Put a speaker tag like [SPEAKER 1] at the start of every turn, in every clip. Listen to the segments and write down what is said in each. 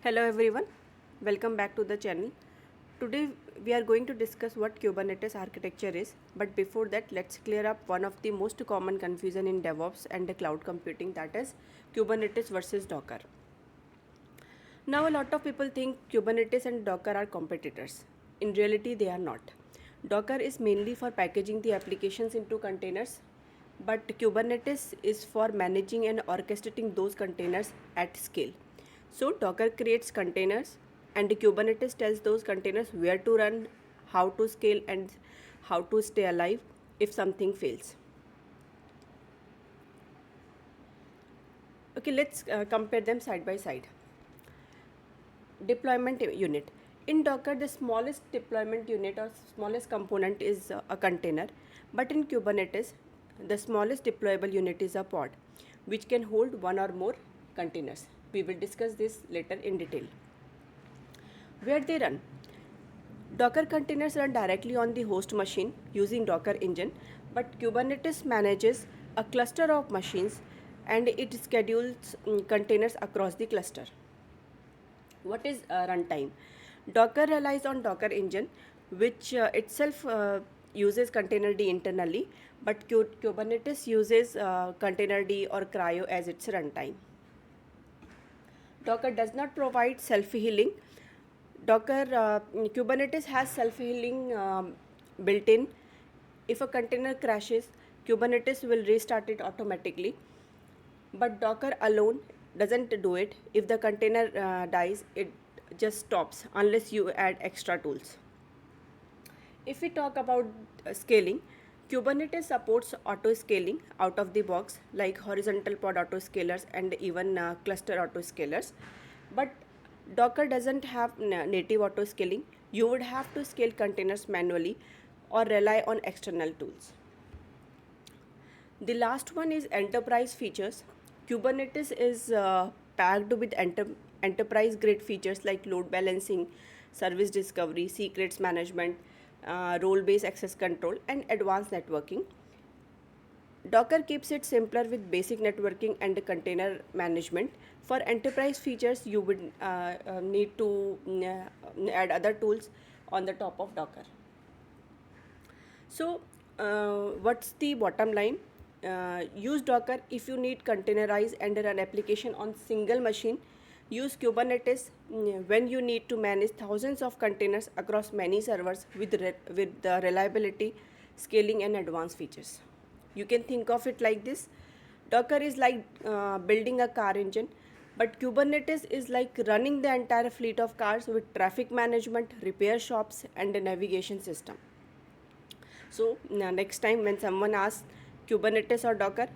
[SPEAKER 1] Hello everyone, welcome back to the channel. Today we are going to discuss what Kubernetes architecture is, but before that let's clear up one of the most common confusion in DevOps and the cloud computing, that is Kubernetes versus Docker. Now a lot of people think Kubernetes and Docker are competitors. In reality they are not. Docker is mainly for packaging the applications into containers, but Kubernetes is for managing and orchestrating those containers at scale. So Docker creates containers and Kubernetes tells those containers where to run, how to scale and how to stay alive if something fails. Okay, let's compare them side by side. Deployment unit. In Docker, the smallest deployment unit or smallest component is a container, but in Kubernetes, the smallest deployable unit is a pod, which can hold one or more containers. We will discuss this later in detail. Where they run? Docker containers run directly on the host machine using Docker engine, but Kubernetes manages a cluster of machines and it schedules containers across the cluster. What is runtime? Docker relies on Docker engine, which itself uses containerd internally, but Kubernetes uses containerd or CRI-O as its runtime. Docker does not provide self-healing. Kubernetes has self-healing built in. If a container crashes, Kubernetes will restart it automatically. But Docker alone doesn't do it. If the container dies, it just stops unless you add extra tools. If we talk about scaling, Kubernetes supports auto scaling out of the box like horizontal pod autoscalers and even cluster autoscalers. But Docker doesn't have native auto scaling. You would have to scale containers manually or rely on external tools. The last one is enterprise features. Kubernetes is packed with enterprise grade features like load balancing, service discovery, secrets management, role based access control, and advanced networking. Docker keeps it simpler with basic networking and container management. For enterprise features, you would need to add other tools on the top of Docker. So, what's the bottom line? Use Docker if you need containerize and run application on single machine. Use Kubernetes when you need to manage thousands of containers across many servers with the reliability, scaling, and advanced features. You can think of it like this. Docker is like building a car engine, but Kubernetes is like running the entire fleet of cars with traffic management, repair shops, and a navigation system. So next time when someone asks Kubernetes or Docker,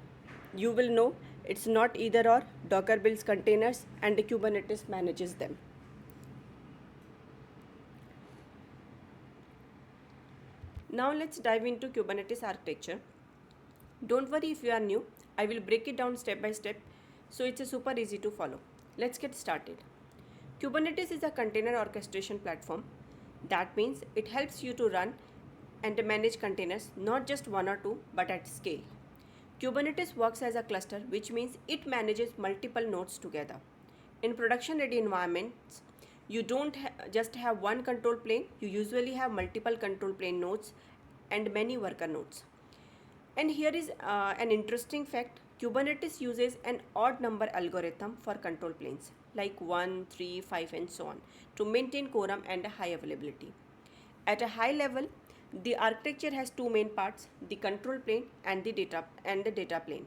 [SPEAKER 1] you will know it's not either or. Docker builds containers and Kubernetes manages them. Now let's dive into Kubernetes architecture. Don't worry if you are new, I will break it down step by step so it's a super easy to follow. Let's get started. Kubernetes is a container orchestration platform. That means it helps you to run and manage containers, not just one or two, but at scale. Kubernetes works as a cluster, which means it manages multiple nodes together. In production ready environments, you don't just have one control plane, you usually have multiple control plane nodes and many worker nodes. And here is an interesting fact. Kubernetes uses an odd number algorithm for control planes like 1, 3, 5 and so on to maintain quorum and a high availability. At a high level, the architecture has two main parts, the control plane and the data plane.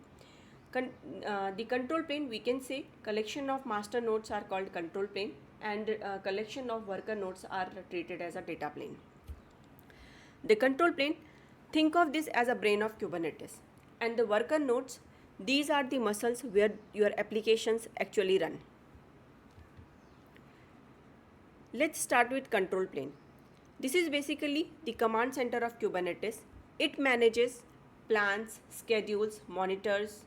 [SPEAKER 1] The control plane, we can say collection of master nodes are called control plane and collection of worker nodes are treated as a data plane. The control plane, think of this as a brain of Kubernetes, and the worker nodes, these are the muscles where your applications actually run. Let's start with control plane. This is basically the command center of Kubernetes. It manages, plans, schedules, monitors,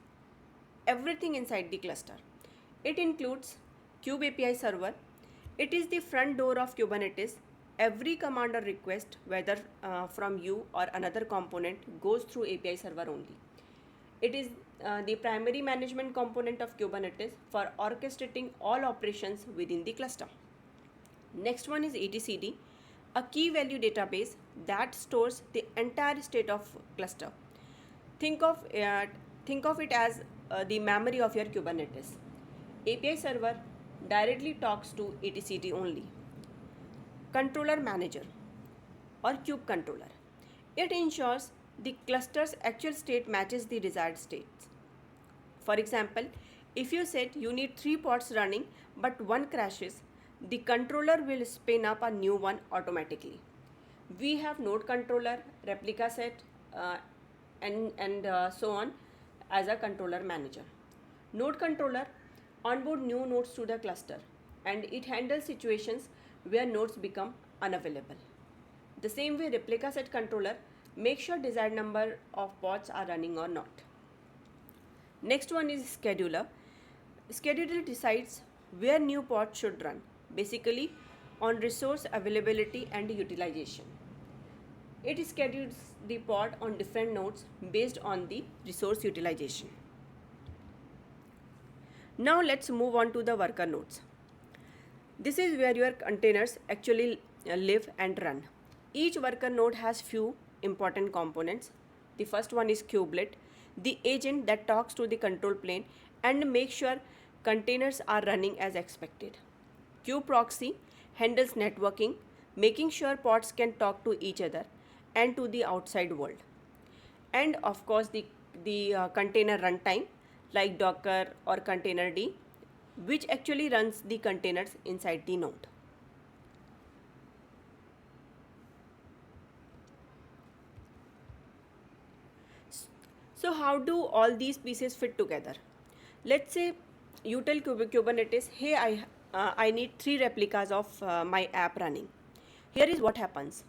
[SPEAKER 1] everything inside the cluster. It includes Kube API server. It is the front door of Kubernetes. Every command or request, whether from you or another component, goes through API server only. It is the primary management component of Kubernetes for orchestrating all operations within the cluster. Next one is etcd, a key value database that stores the entire state of cluster. Think of it as the memory of your Kubernetes. API server directly talks to etcd only. Controller manager or kube controller. It ensures the cluster's actual state matches the desired states. For example, if you said you need 3 pods running but one crashes, the controller will spin up a new one automatically. We have node controller, replica set, and so on as a controller manager. Node controller onboard new nodes to the cluster, and it handles situations where nodes become unavailable. The same way, replica set controller makes sure desired number of pods are running or not. Next one is scheduler. Scheduler decides where new pods should run, basically on resource availability and utilization. It schedules the pod on different nodes based on the resource utilization. Now let's move on to the worker nodes. This is where your containers actually live and run. Each worker node has few important components. The first one is kubelet, the agent that talks to the control plane and makes sure containers are running as expected. Kubeproxy handles networking, making sure pods can talk to each other and to the outside world. And of course, the container runtime like Docker or Containerd, which actually runs the containers inside the node. So how do all these pieces fit together? Let's say you tell Kubernetes, hey, I need 3 replicas of my app running. Here is what happens.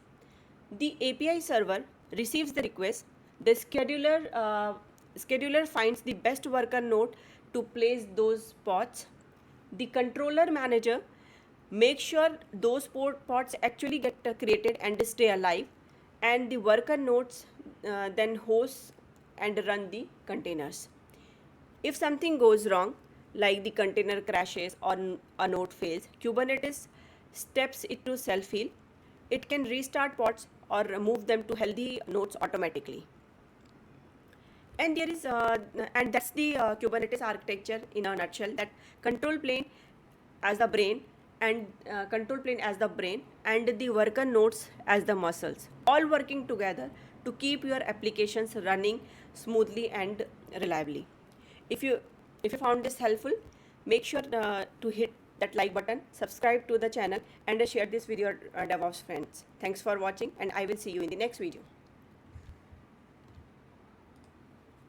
[SPEAKER 1] The API server receives the request. The scheduler finds the best worker node to place those pods. The controller manager makes sure those pods actually get created and stay alive, and the worker nodes then host and run the containers. If something goes wrong, like the container crashes or a node fails, Kubernetes steps it to self-heal. It can restart pods or move them to healthy nodes automatically. And there is and that's the Kubernetes architecture in a nutshell, that control plane as the brain and the worker nodes as the muscles, all working together to keep your applications running smoothly and reliably. If you found this helpful, make sure to hit that like button, subscribe to the channel, and share this with your DevOps friends. Thanks for watching, and I will see you in the next video.